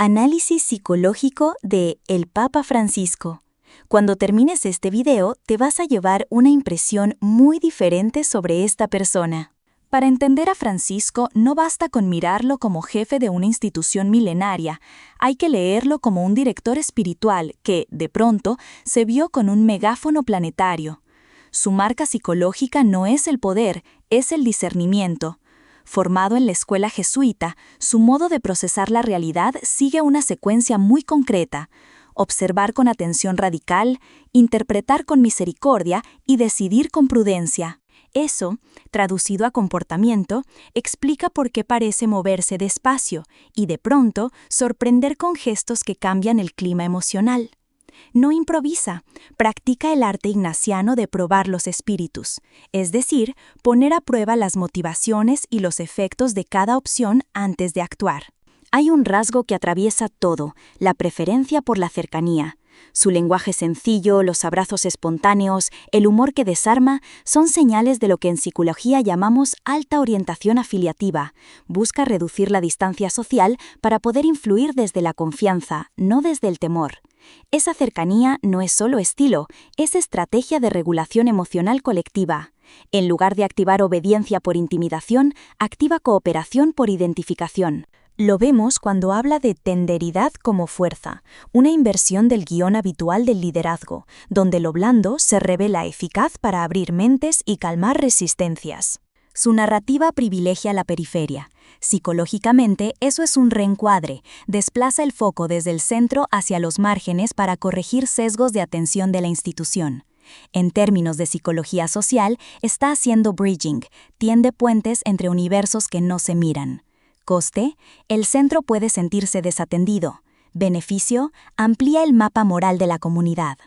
Análisis psicológico de El Papa Francisco. Cuando termines este video, te vas a llevar una impresión muy diferente sobre esta persona. Para entender a Francisco, no basta con mirarlo como jefe de una institución milenaria, hay que leerlo como un director espiritual que, de pronto, se vio con un megáfono planetario. Su marca psicológica no es el poder, es el discernimiento. Formado en la escuela jesuita, su modo de procesar la realidad sigue una secuencia muy concreta: observar con atención radical, interpretar con misericordia y decidir con prudencia. Eso, traducido a comportamiento, explica por qué parece moverse despacio y, de pronto, sorprender con gestos que cambian el clima emocional. No improvisa, practica el arte ignaciano de probar los espíritus, es decir, poner a prueba las motivaciones y los efectos de cada opción antes de actuar. Hay un rasgo que atraviesa todo: la preferencia por la cercanía. Su lenguaje sencillo, los abrazos espontáneos, el humor que desarma, son señales de lo que en psicología llamamos alta orientación afiliativa. Busca reducir la distancia social para poder influir desde la confianza, no desde el temor. Esa cercanía no es solo estilo, es estrategia de regulación emocional colectiva. En lugar de activar obediencia por intimidación, activa cooperación por identificación. Lo vemos cuando habla de tenderidad como fuerza, una inversión del guión habitual del liderazgo, donde lo blando se revela eficaz para abrir mentes y calmar resistencias. Su narrativa privilegia la periferia. Psicológicamente, eso es un reencuadre, desplaza el foco desde el centro hacia los márgenes para corregir sesgos de atención de la institución. En términos de psicología social, está haciendo bridging, tiende puentes entre universos que no se miran. Coste: el centro puede sentirse desatendido. Beneficio: amplía el mapa moral de la comunidad.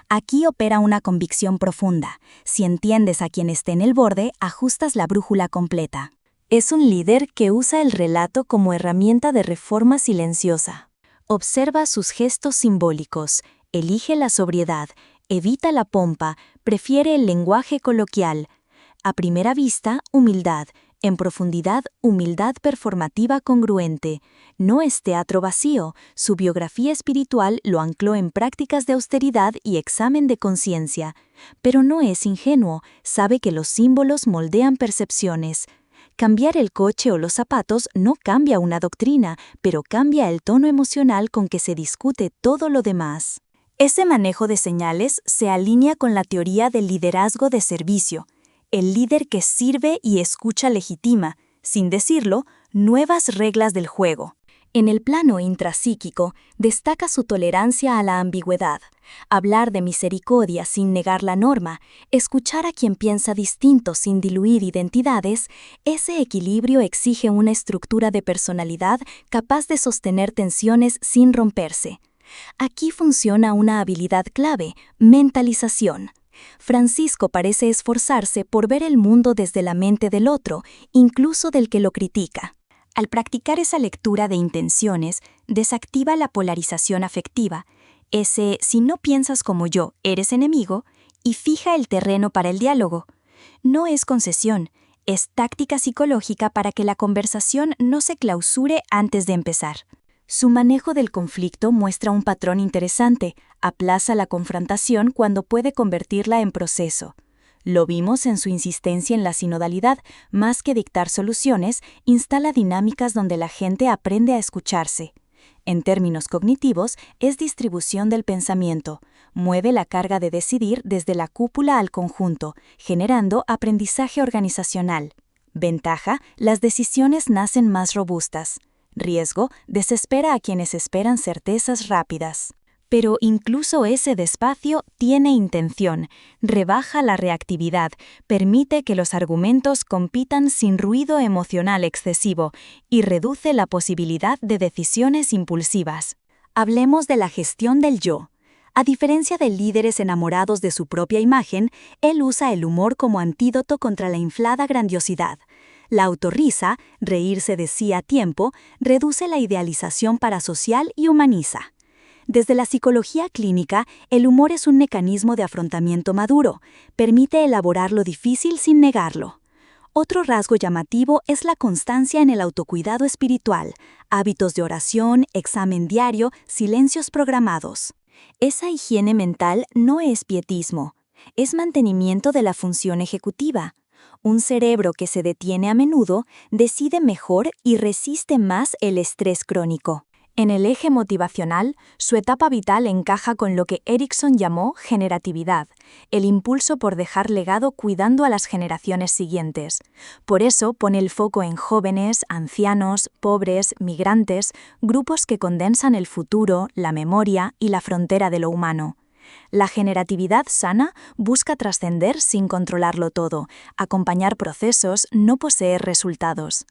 Aquí opera una convicción profunda: si entiendes a quien esté en el borde, ajustas la brújula completa. Es un líder que usa el relato como herramienta de reforma silenciosa. Observa sus gestos simbólicos, elige la sobriedad, evita la pompa, prefiere el lenguaje coloquial. A primera vista, humildad. En profundidad, humildad performativa congruente. No es teatro vacío, su biografía espiritual lo ancló en prácticas de austeridad y examen de conciencia. Pero no es ingenuo, sabe que los símbolos moldean percepciones. Cambiar el coche o los zapatos no cambia una doctrina, pero cambia el tono emocional con que se discute todo lo demás. Ese manejo de señales se alinea con la teoría del liderazgo de servicio. El líder que sirve y escucha legitima, sin decirlo, nuevas reglas del juego. En el plano intrapsíquico, destaca su tolerancia a la ambigüedad. Hablar de misericordia sin negar la norma, escuchar a quien piensa distinto sin diluir identidades, ese equilibrio exige una estructura de personalidad capaz de sostener tensiones sin romperse. Aquí funciona una habilidad clave: mentalización. Francisco parece esforzarse por ver el mundo desde la mente del otro, incluso del que lo critica. Al practicar esa lectura de intenciones, desactiva la polarización afectiva, ese "si no piensas como yo, eres enemigo", y fija el terreno para el diálogo. No es concesión, es táctica psicológica para que la conversación no se clausure antes de empezar. Su manejo del conflicto muestra un patrón interesante: aplaza la confrontación cuando puede convertirla en proceso. Lo vimos en su insistencia en la sinodalidad: más que dictar soluciones, instala dinámicas donde la gente aprende a escucharse. En términos cognitivos, es distribución del pensamiento. Mueve la carga de decidir desde la cúpula al conjunto, generando aprendizaje organizacional. Ventaja: las decisiones nacen más robustas. Riesgo: desespera a quienes esperan certezas rápidas. Pero incluso ese despacio tiene intención, rebaja la reactividad, permite que los argumentos compitan sin ruido emocional excesivo y reduce la posibilidad de decisiones impulsivas. Hablemos de la gestión del yo. A diferencia de líderes enamorados de su propia imagen, él usa el humor como antídoto contra la inflada grandiosidad. La autorrisa, reírse de sí a tiempo, reduce la idealización parasocial y humaniza. Desde la psicología clínica, el humor es un mecanismo de afrontamiento maduro, permite elaborar lo difícil sin negarlo. Otro rasgo llamativo es la constancia en el autocuidado espiritual, hábitos de oración, examen diario, silencios programados. Esa higiene mental no es pietismo, es mantenimiento de la función ejecutiva. Un cerebro que se detiene a menudo decide mejor y resiste más el estrés crónico. En el eje motivacional, su etapa vital encaja con lo que Erickson llamó generatividad, el impulso por dejar legado cuidando a las generaciones siguientes. Por eso pone el foco en jóvenes, ancianos, pobres, migrantes, grupos que condensan el futuro, la memoria y la frontera de lo humano. La generatividad sana busca trascender sin controlarlo todo, acompañar procesos, no poseer resultados.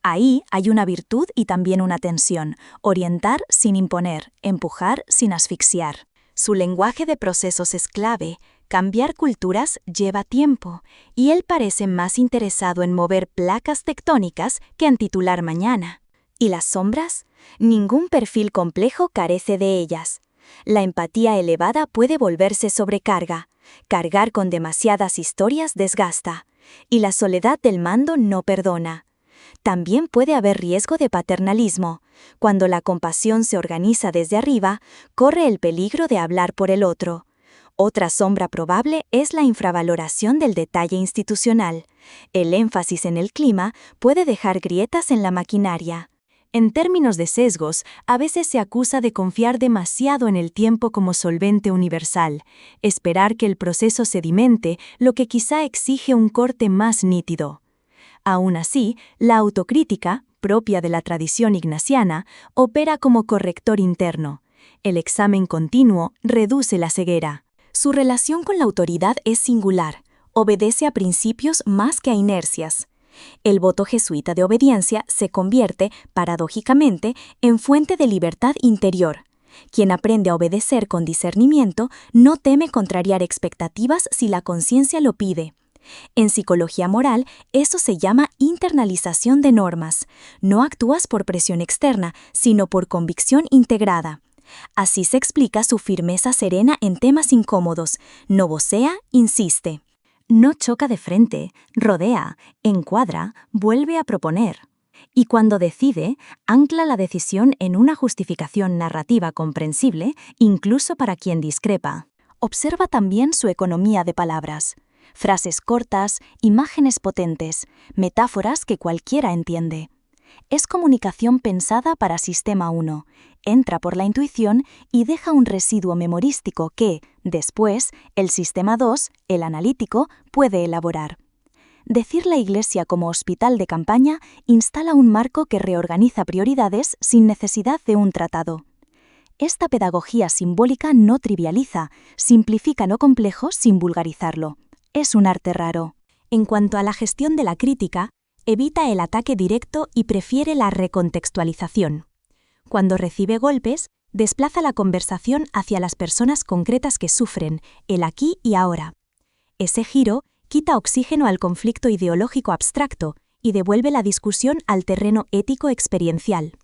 Ahí hay una virtud y también una tensión, orientar sin imponer, empujar sin asfixiar. Su lenguaje de procesos es clave, cambiar culturas lleva tiempo, y él parece más interesado en mover placas tectónicas que en titular mañana. ¿Y las sombras? Ningún perfil complejo carece de ellas. La empatía elevada puede volverse sobrecarga. Cargar con demasiadas historias desgasta. Y la soledad del mando no perdona. También puede haber riesgo de paternalismo. Cuando la compasión se organiza desde arriba, corre el peligro de hablar por el otro. Otra sombra probable es la infravaloración del detalle institucional. El énfasis en el clima puede dejar grietas en la maquinaria. En términos de sesgos, a veces se acusa de confiar demasiado en el tiempo como solvente universal, esperar que el proceso sedimente, lo que quizá exige un corte más nítido. Aún así, la autocrítica, propia de la tradición ignaciana, opera como corrector interno. El examen continuo reduce la ceguera. Su relación con la autoridad es singular, obedece a principios más que a inercias. El voto jesuita de obediencia se convierte, paradójicamente, en fuente de libertad interior. Quien aprende a obedecer con discernimiento no teme contrariar expectativas si la conciencia lo pide. En psicología moral, eso se llama internalización de normas. No actúas por presión externa, sino por convicción integrada. Así se explica su firmeza serena en temas incómodos. No vocea, insiste. No choca de frente, rodea, encuadra, vuelve a proponer. Y cuando decide, ancla la decisión en una justificación narrativa comprensible, incluso para quien discrepa. Observa también su economía de palabras. Frases cortas, imágenes potentes, metáforas que cualquiera entiende. Es comunicación pensada para Sistema 1. Entra por la intuición y deja un residuo memorístico que, después, el Sistema 2, el analítico, puede elaborar. Decir la Iglesia como hospital de campaña instala un marco que reorganiza prioridades sin necesidad de un tratado. Esta pedagogía simbólica no trivializa, simplifica lo complejo sin vulgarizarlo. Es un arte raro. En cuanto a la gestión de la crítica, evita el ataque directo y prefiere la recontextualización. Cuando recibe golpes, desplaza la conversación hacia las personas concretas que sufren, el aquí y ahora. Ese giro quita oxígeno al conflicto ideológico abstracto y devuelve la discusión al terreno ético experiencial.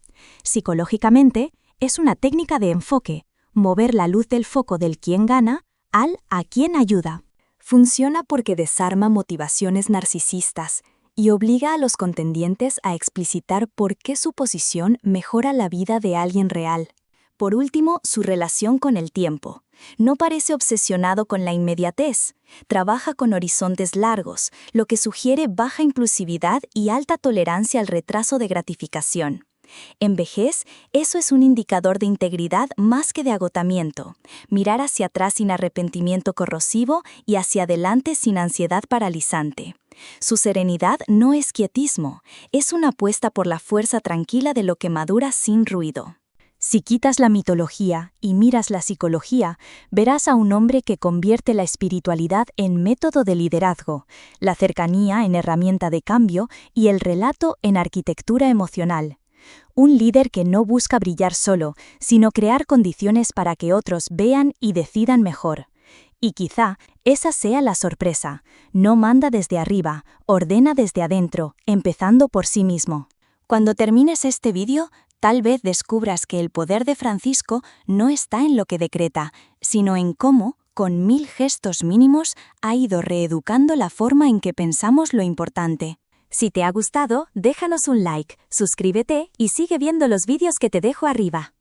Psicológicamente, es una técnica de enfoque, mover la luz del foco del quién gana al a quién ayuda. Funciona porque desarma motivaciones narcisistas y obliga a los contendientes a explicitar por qué su posición mejora la vida de alguien real. Por último, su relación con el tiempo. No parece obsesionado con la inmediatez. Trabaja con horizontes largos, lo que sugiere baja impulsividad y alta tolerancia al retraso de gratificación. En vejez, eso es un indicador de integridad más que de agotamiento. Mirar hacia atrás sin arrepentimiento corrosivo y hacia adelante sin ansiedad paralizante. Su serenidad no es quietismo, es una apuesta por la fuerza tranquila de lo que madura sin ruido. Si quitas la mitología y miras la psicología, verás a un hombre que convierte la espiritualidad en método de liderazgo, la cercanía en herramienta de cambio y el relato en arquitectura emocional. Un líder que no busca brillar solo, sino crear condiciones para que otros vean y decidan mejor. Y quizá esa sea la sorpresa. No manda desde arriba, ordena desde adentro, empezando por sí mismo. Cuando termines este vídeo, tal vez descubras que el poder de Francisco no está en lo que decreta, sino en cómo, con 1000 gestos mínimos, ha ido reeducando la forma en que pensamos lo importante. Si te ha gustado, déjanos un like, suscríbete y sigue viendo los vídeos que te dejo arriba.